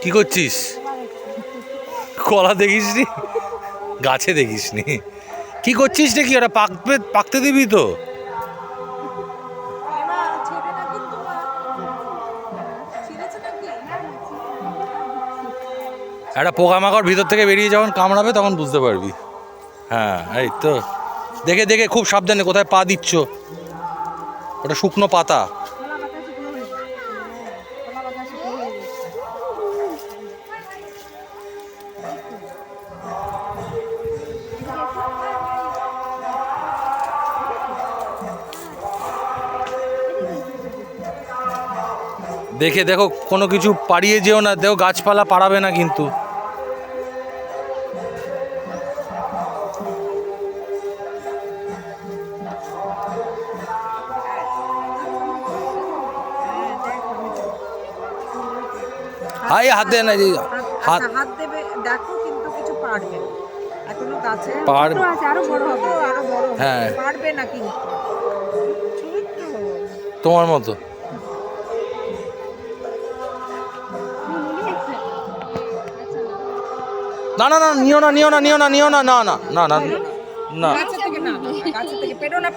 কি করছিস? কলা দেখিসনি? গাছে দেখিসনি? কি করছিস নাকি? ওটা পাকতে দিবি তো? একটা পোকামাকড় ভিতর থেকে বেরিয়ে যখন কামড়াবে তখন বুঝতে পারবি। হ্যাঁ, এই তো দেখে দেখে খুব সাবধানে কোথায় পা দিচ্ছ। ওটা শুকনো পাতা। দেখে দেখো, কোনো কিছু পাড়িয়ে যেও না, দেখো গাছপালা পাড়াবে না কিন্তু। হাই হাত দেয় না, হাত হাত দেবে, দেখো কিন্তু কিছু পারবে না এখনো গাছে পারবে, আরো বড় হবে, আরো বড় হবে, হ্যাঁ পারবে না কিন্তু তোমার মতো। না না না, নিও না নিও না নিও না নিও না, না না না না না। গাছে থেকে না, গাছে থেকে পেরো না।